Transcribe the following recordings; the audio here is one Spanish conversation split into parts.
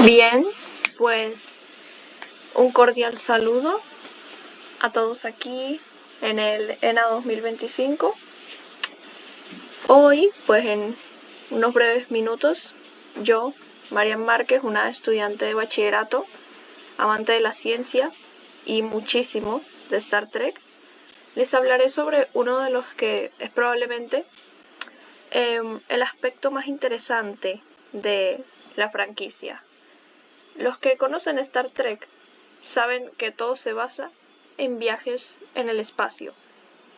Bien, pues un cordial saludo a todos aquí en el ENA 2025. Hoy, pues en unos breves minutos, yo, Marian Márquez, una estudiante de bachillerato, amante de la ciencia y muchísimo de Star Trek, les hablaré sobre uno de los que es probablemente el aspecto más interesante de la franquicia. Los que conocen Star Trek saben que todo se basa en viajes en el espacio,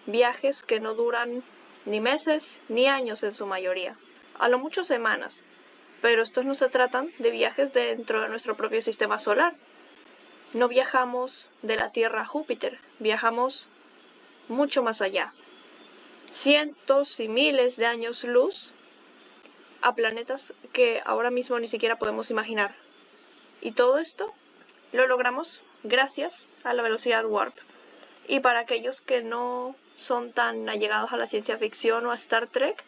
viajes que no duran ni meses ni años en su mayoría, a lo mucho semanas, pero estos no se tratan de viajes dentro de nuestro propio sistema solar. No viajamos de la Tierra a Júpiter, viajamos mucho más allá, cientos y miles de años luz a planetas que ahora mismo ni siquiera podemos imaginar. Y todo esto lo logramos gracias a la velocidad warp. Y para aquellos que no son tan allegados a la ciencia ficción o a Star Trek,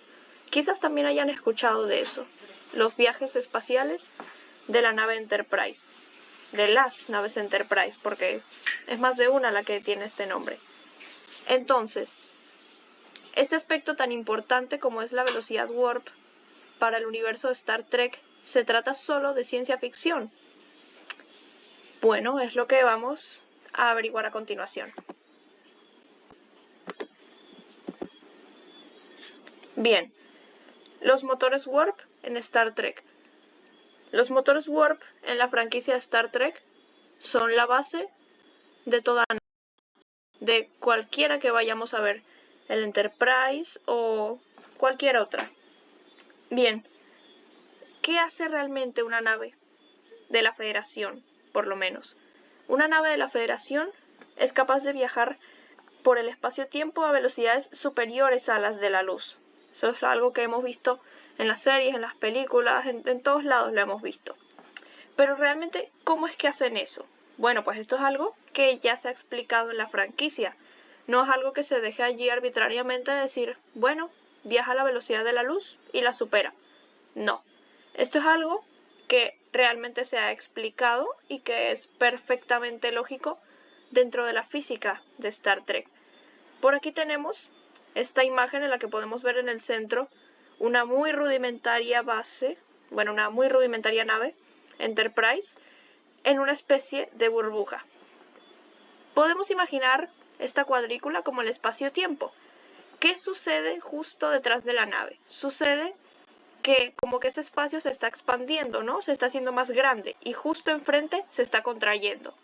quizás también hayan escuchado de eso, los viajes espaciales de la nave Enterprise, de las naves Enterprise, porque es más de una la que tiene este nombre. Entonces, este aspecto tan importante como es la velocidad warp para el universo de Star Trek, ¿se trata solo de ciencia ficción? Bueno, es lo que vamos a averiguar a continuación. Bien, los motores warp en Star Trek. Los motores warp en la franquicia de Star Trek son la base de toda nave, de cualquiera que vayamos a ver, el Enterprise o cualquier otra. Bien, ¿qué hace realmente una nave de la Federación, por lo menos? Una nave de la Federación es capaz de viajar por el espacio-tiempo a velocidades superiores a las de la luz. Eso es algo que hemos visto en las series, en las películas, en todos lados lo hemos visto. Pero realmente, ¿cómo es que hacen eso? Bueno, pues esto es algo que ya se ha explicado en la franquicia. No es algo que se deje allí arbitrariamente de decir, bueno, viaja a la velocidad de la luz y la supera. No, esto es algo que realmente se ha explicado y que es perfectamente lógico dentro de la física de Star Trek. Por aquí tenemos esta imagen en la que podemos ver en el centro una muy rudimentaria base, bueno, una muy rudimentaria nave Enterprise en una especie de burbuja. Podemos imaginar esta cuadrícula como el espacio-tiempo. ¿Qué sucede justo detrás de la nave? Sucede que como que ese espacio se está expandiendo, ¿no? Se está haciendo más grande y justo enfrente se está contrayendo.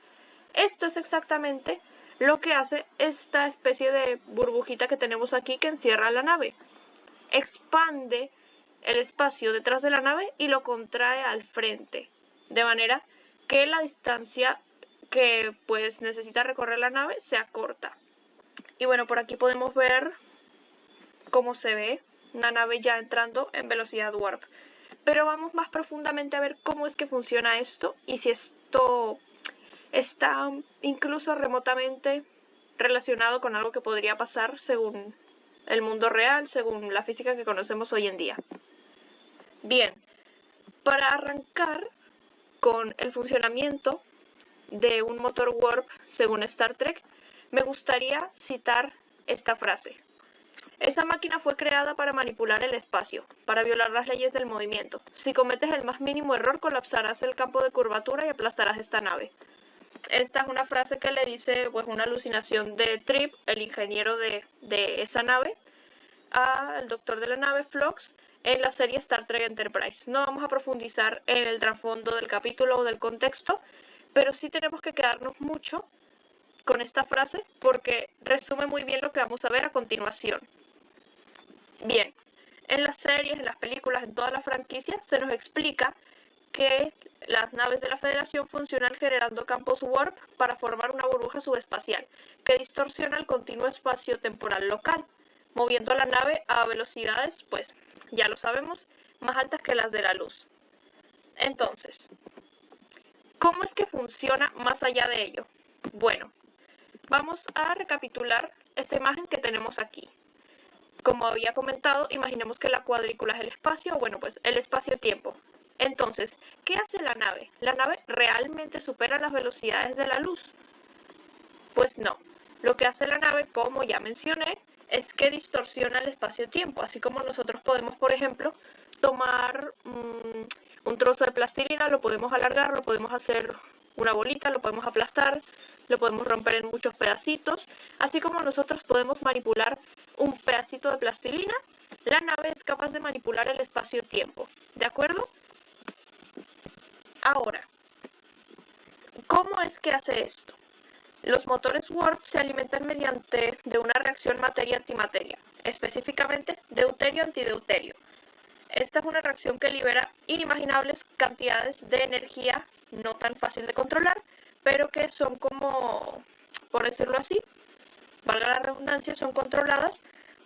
Esto es exactamente lo que hace esta especie de burbujita que tenemos aquí que encierra la nave. Expande el espacio detrás de la nave y lo contrae al frente, de manera que la distancia que pues necesita recorrer la nave se acorta. Y bueno, por aquí podemos ver cómo se ve una nave ya entrando en velocidad warp. Pero vamos más profundamente a ver cómo es que funciona esto y si esto está incluso remotamente relacionado con algo que podría pasar según el mundo real, según la física que conocemos hoy en día. Bien, para arrancar con el funcionamiento de un motor warp según Star Trek, me gustaría citar esta frase. Esa máquina fue creada para manipular el espacio, para violar las leyes del movimiento. Si cometes el más mínimo error, colapsarás el campo de curvatura y aplastarás esta nave. Esta es una frase que le dice pues una alucinación de Trip, el ingeniero de esa nave, al doctor de la nave, Phlox, en la serie Star Trek Enterprise. No vamos a profundizar en el trasfondo del capítulo o del contexto, pero sí tenemos que quedarnos mucho con esta frase porque resume muy bien lo que vamos a ver a continuación. Bien, en las series, en las películas, en todas las franquicias se nos explica que las naves de la Federación funcionan generando campos warp para formar una burbuja subespacial que distorsiona el continuo espacio temporal local, moviendo a la nave a velocidades, pues ya lo sabemos, más altas que las de la luz. Entonces, ¿cómo es que funciona más allá de ello? Bueno, vamos a recapitular esta imagen que tenemos aquí. Como había comentado, imaginemos que la cuadrícula es el espacio, bueno, pues el espacio-tiempo. Entonces, ¿qué hace la nave? ¿La nave realmente supera las velocidades de la luz? Pues no. Lo que hace la nave, como ya mencioné, es que distorsiona el espacio-tiempo, así como nosotros podemos, por ejemplo, tomar un trozo de plastilina, lo podemos alargar, lo podemos hacer una bolita, lo podemos aplastar, lo podemos romper en muchos pedacitos, así como nosotros podemos manipular un pedacito de plastilina, la nave es capaz de manipular el espacio-tiempo, ¿de acuerdo? Ahora, ¿cómo es que hace esto? Los motores warp se alimentan mediante de una reacción materia-antimateria, específicamente deuterio-antideuterio. Esta es una reacción que libera inimaginables cantidades de energía no tan fácil de controlar, pero que son como, por decirlo así, valga la redundancia, son controladas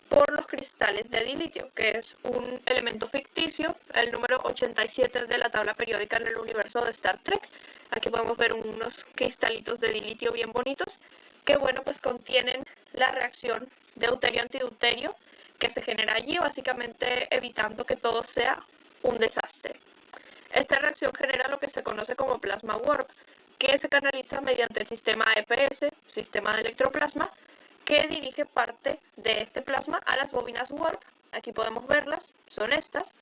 por los cristales de dilitio, que es un elemento ficticio, el número 87 de la tabla periódica en el universo de Star Trek. Aquí podemos ver unos cristalitos de dilitio bien bonitos, que bueno, pues contienen la reacción deuterio-antideuterio que se genera allí, básicamente evitando que todo sea un desastre. Esta reacción genera lo que se conoce como plasma warp, que se canaliza mediante el sistema EPS, sistema de electroplasma, que dirige parte de este plasma a las bobinas warp. Aquí podemos verlas, son estas.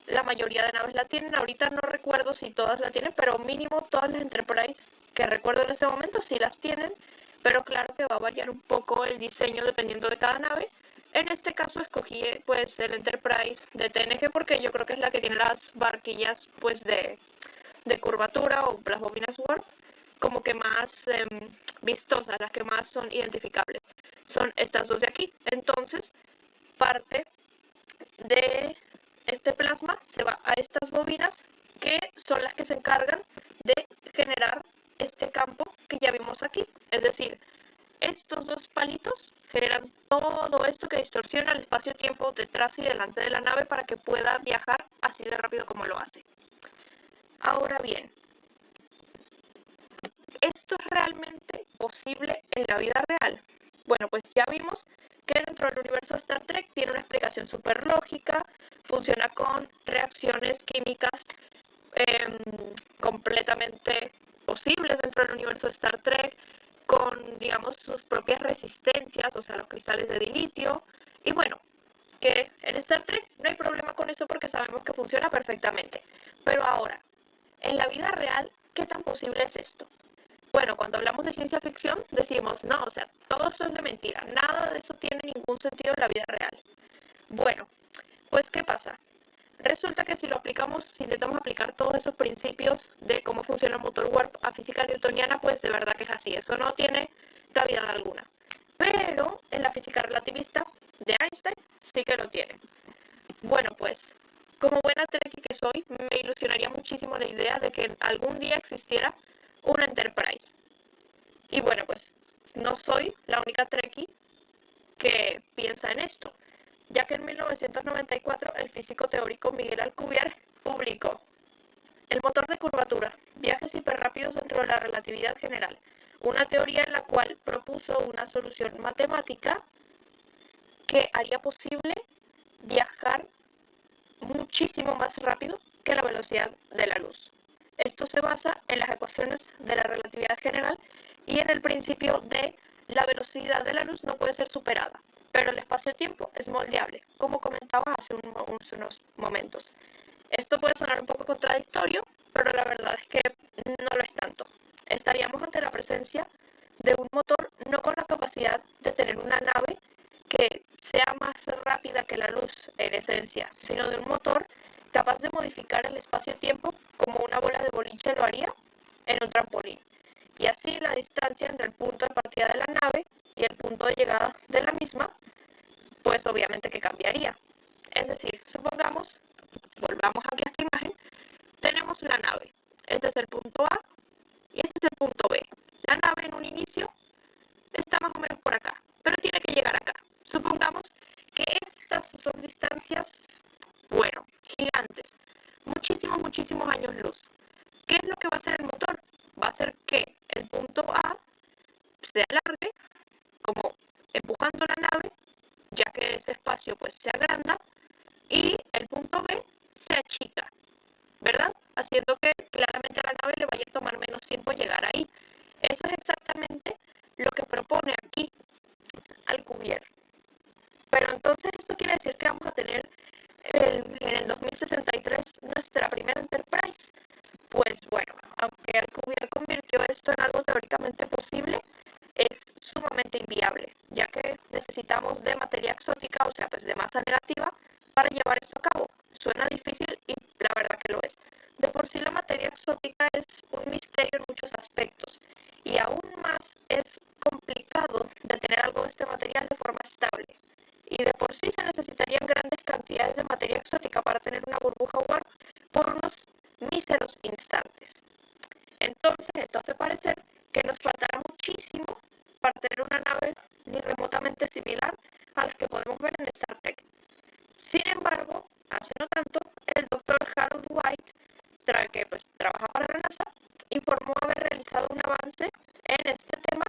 La mayoría de naves la tienen, ahorita no recuerdo si todas la tienen, pero mínimo todas las Enterprise que recuerdo en este momento sí las tienen, pero claro que va a variar un poco el diseño dependiendo de cada nave. En este caso escogí pues el Enterprise de TNG porque yo creo que es la que tiene las barquillas pues de curvatura o las bobinas warp como que más vistosas, las que más son identificables. Son estas dos de aquí. Entonces, parte de este plasma se va a estas bobinas que son las que se encargan de generar este campo que ya vimos aquí. Es decir, estos dos palitos generan todo esto que distorsiona el espacio-tiempo detrás y delante de la nave para que pueda viajar así de rápido como lo hace. Ahora bien, ¿esto es realmente posible en la vida real? Bueno, pues ya vimos que dentro del universo de Star Trek tiene una explicación súper lógica, funciona con reacciones químicas completamente posibles dentro del universo de Star Trek, con, digamos, sus propias resistencias, o sea, los cristales de dilitio, y bueno, que en Star Trek no hay problema con eso porque sabemos que funciona perfectamente. Pero ahora, en la vida real, ¿qué tan posible es esto? Bueno, cuando hablamos de ciencia ficción decimos, no, o sea, todo eso es de mentira, nada de eso tiene ningún sentido en la vida real. Bueno, pues ¿qué pasa? Resulta que si lo aplicamos, si intentamos aplicar todos esos principios de cómo funciona el motor warp a física newtoniana, pues de verdad que es así, eso no tiene cavidad alguna. Pero en la física relativista de Einstein sí que lo tiene. Bueno, pues como buena trekkie que soy, me ilusionaría muchísimo la idea de que algún día existiera una Enterprise. Y bueno, pues no soy la única trekkie que piensa en esto, ya que en 1994 el físico teórico Miguel Alcubierre publicó El motor de curvatura, viajes hiperrápidos dentro de la relatividad general, una teoría en la cual propuso una solución matemática que haría posible viajar muchísimo más rápido que la velocidad de la luz. Esto se basa en las ecuaciones de la relatividad general y en el principio de la velocidad de la luz no puede ser superada, pero el espacio-tiempo es moldeable, como comentaba hace unos momentos. Esto puede sonar un poco contradictorio, pero la verdad es que no lo es tanto. Estaríamos ante la presencia de un motor no con la capacidad de tener una nave que sea más rápida que la luz en esencia, sino de un motor capaz de modificar el espacio-tiempo como una bola de boliche lo haría en un trampolín. Y así la distancia entre el punto de partida de la nave y el punto de llegada de la misma, pues obviamente que cambiaría. Es decir, supongamos, volvamos aquí a esta imagen, tenemos la nave. Este es el punto A y este es el punto B. La nave en un inicio está más o menos por acá, pero tiene que llegar acá. Supongamos que estas son distancias, bueno, gigantes, muchísimos años luz. ¿Qué es lo que va a hacer el motor? Va a hacer que el punto A se alargue, como empujando la nave, ya que ese espacio pues se agranda, y el punto B se achica, ¿verdad? haciendo que claramente a la nave le vaya a tomar menos tiempo llegar ahí. Eso es exactamente lo que propone aquí Alcubierre. Pero entonces esto quiere decir que vamos a tener en el 2063 nuestra primera Enterprise. Pues bueno, aunque Alcubierre convirtió esto en algo teóricamente posible, es sumamente inviable, ya que necesitamos de materia exótica, o sea, pues de masa negativa, para llevar esto a cabo. Suena difícil y la verdad que lo es. De por sí la materia exótica es un misterio en muchos aspectos y aún más es complicado de tener algo de este material de forma estable. Y de por sí se necesitarían grandes cantidades de materia exótica para tener una burbuja warp por unos míseros instantes. Entonces esto hace parecer que nos faltará muchísimo para tener una nave ni remotamente similar a las que podemos ver en Star Trek. Sin embargo, hace no tanto, el doctor Harold White, que pues trabaja para la NASA, informó haber realizado un avance en este tema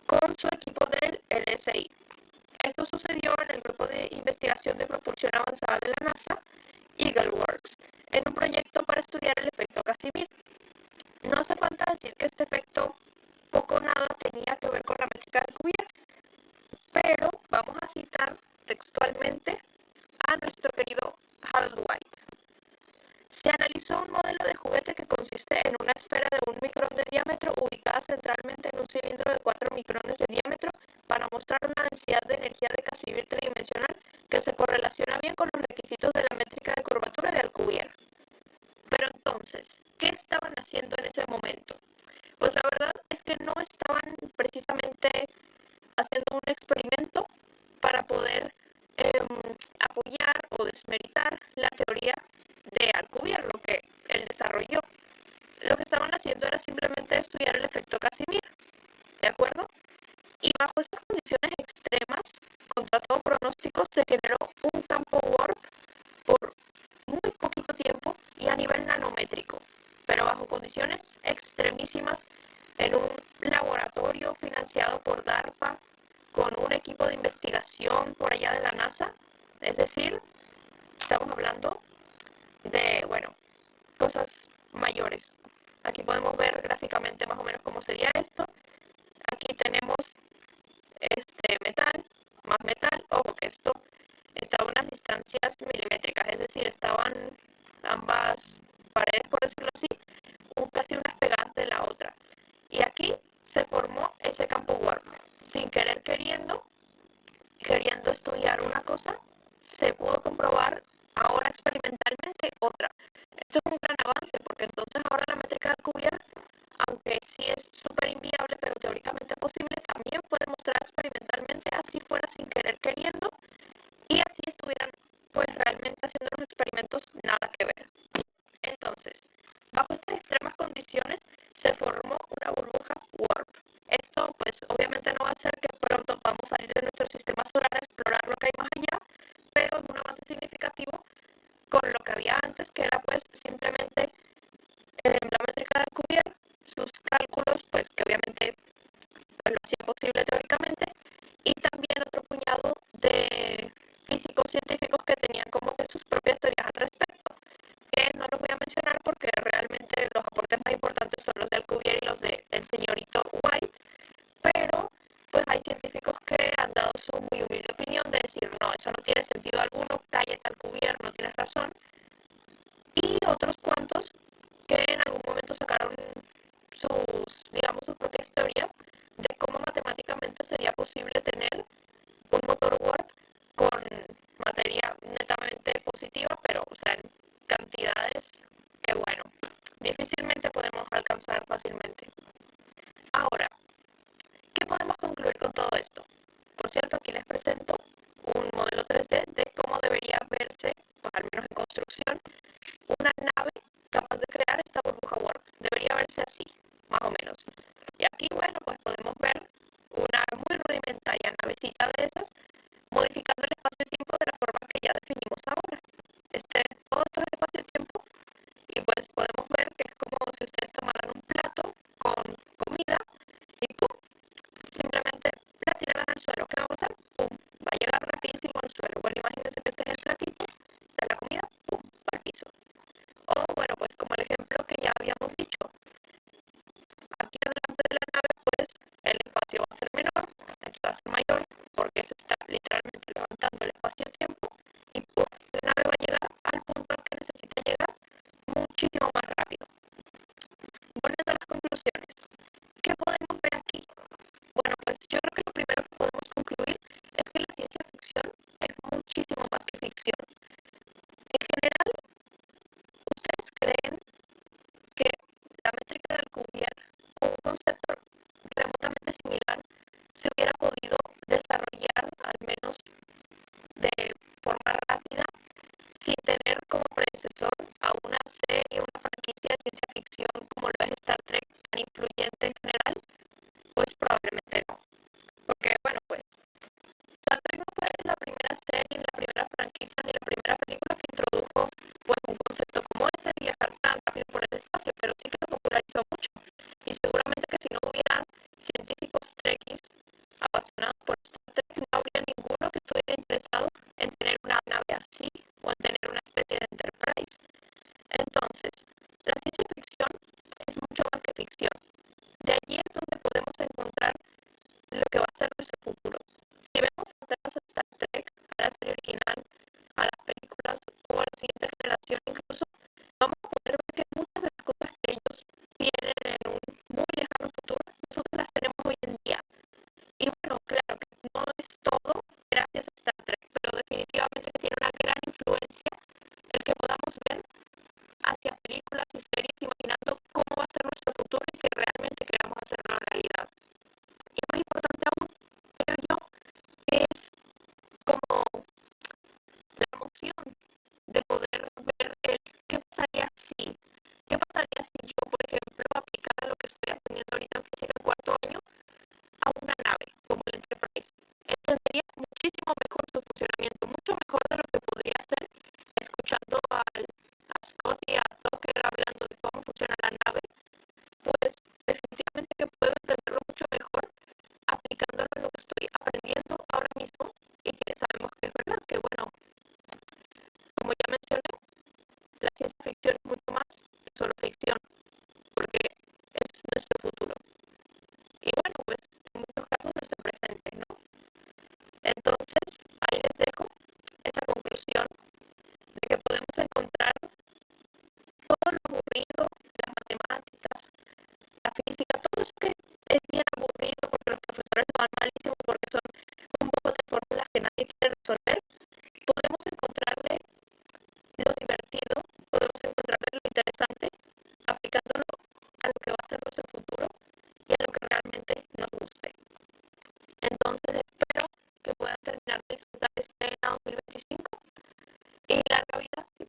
con su equipo del LSI. Esto sucedió en el grupo de investigación de propulsión avanzada de la NASA, EagleWorks, en un proyecto para estudiar el efecto Casimir. No hace falta decir que este efecto poco o nada tenía que ver con la métrica de Alcubierre, pero vamos a citar textualmente a nuestro querido Harold White. Se analizó un modelo de juguete que consiste en una esfera de 1 micrón de diámetro ubicada centralmente en un cilindro de 4 micrones de diámetro para mostrar una densidad de energía de Casimir tridimensional que se correlaciona bien con los requisitos de la métrica de curvatura de Alcubierre. Pero entonces, ¿qué estaban haciendo en ese momento? Pues la verdad es que no estaban precisamente haciendo un experimento para poder apoyar o desmeritar la teoría de Alcubierre, lo que él desarrolló. Lo que estaban haciendo era simplemente estudiar el efecto Casimir, ¿de acuerdo? Y bajo estas condiciones extremas, contra todo pronóstico, se generó un campo warp por muy poquito tiempo y a nivel nanométrico, pero bajo condiciones extremísimas en un laboratorio financiado por DARPA con un equipo de investigación por allá de la NASA. Es decir, estamos hablando de, bueno, cosas mayores. Aquí podemos ver gráficamente más o menos cómo sería esto. Aquí tenemos este metal, más metal, ojo que esto está a unas distancias milimétricas, es decir, estaban ambas paredes, por decirlo así, casi unas pegadas de la otra. Y aquí se formó ese campo warp. Sin querer queriendo estudiar una cosa, se pudo comprobar ahora experimentalmente otra. Esto es un gran avance porque entonces ahora la métrica de Alcubierre, aunque sí es súper inviable, pero teóricamente posible, también puede mostrar experimentalmente, así fuera sin querer queriendo, y así estuvieran pues realmente haciendo los experimentos nada que ver. Entonces, bajo estas extremas condiciones se formó una burbuja warp. Esto pues obviamente no va a hacer que pronto vamos a salir de nuestro sistema solar a explorar lo que hay más allá, pero es un avance significativo con lo que había antes, que era pues simplemente la métrica de Alcubierre, sus cálculos pues que obviamente pues, lo hacía posible teóricamente, y también otro puñado de físicos científicos que tenían como que sus propias teorías al respecto, que no los voy a mencionar porque realmente los aportes más importantes son los de Alcubierre y los del señorito White, pero pues hay científicos que han dado su muy humilde opinión de decir, no, eso no tiene sentido alguno, cállate Alcubierre, no tienes razón, y otros cuantos que en algún momento sacaron sus propias teorías de cómo matemáticamente sería posible tener un motor warp con materia netamente positiva, pero o sea, en cantidades que bueno, difícilmente podemos alcanzar fácilmente. Ahora, ¿qué podemos concluir con todo esto? Por cierto, aquí les presento un modelo 3D de cómo debería verse, pues al menos en construcción, una nave capaz de crear esta burbuja warp. Debería verse así, más o menos. Y aquí, bueno, pues podemos ver una muy rudimentaria navecita de esas, modificando el espacio-tiempo de la forma que ya definimos ahora. Todo esto es espacio-tiempo y pues podemos ver que es como si ustedes tomaran un plato con comida y ¡pum! Simplemente la tiraran al suelo. ¿Qué va a pasar? ¡Pum! Va a llegar rapidísimo al suelo. Bueno, imagínense que este es el platito de la comida, ¡pum! Al piso. O bueno, pues como rápido por el espacio, pero sí que lo popularizó mucho. Y seguramente que si no hubieran científicos trekkies apasionados por Star Trek, no habría ninguno que estuviera interesado en tener una nave así o en tener una especie de Enterprise. Entonces, la ciencia ficción es mucho más que ficción. De allí es donde podemos encontrar lo que va a ser nuestro futuro. Si vemos atrás a Star Trek, a la serie original, a las películas o a la siguiente generación incluso, vamos a poder ver que muchas de las cosas que ellos tienen en un muy lejano futuro, nosotros las tenemos hoy en día. Y bueno, claro que no es todo gracias a Star Trek, pero definitivamente tiene una gran influencia el que podamos ver hacia películas y series imaginando cómo va a ser nuestro futuro y que realmente queramos hacerlo realidad. Y más importante aún, creo yo, que es como la emoción de poder ver el qué pasaría si yo, por ejemplo, aplicara lo que estoy aprendiendo ahorita en física en cuarto año a una nave como el Enterprise. Entendería muchísimo mejor su funcionamiento, mucho mejor de lo que podría hacer escuchando a Scott y a Tucker hablando de cómo funciona la nave, pues definitivamente que puedo entenderlo mucho mejor aplicándolo en lo que estoy aprendiendo ahora mismo y que sabemos que es verdad, que bueno, como ya mencioné, la ciencia ficción es mucho más que solo ficción, porque es nuestro futuro. Y bueno, pues en muchos casos nuestro presente, ¿no? Entonces, ahí les dejo esa conclusión de que podemos encontrar todo lo aburrido, las matemáticas, la física, todo eso que es bien aburrido porque los profesores lo dan malísimo porque son un poco de fórmulas que nadie quiere resolver, podemos encontrarle lo divertido, podemos encontrarle lo interesante aplicándolo a lo que va a ser nuestro futuro y a lo que realmente nos guste. Entonces espero que puedan terminar de disfrutar este año 2025 y larga vida y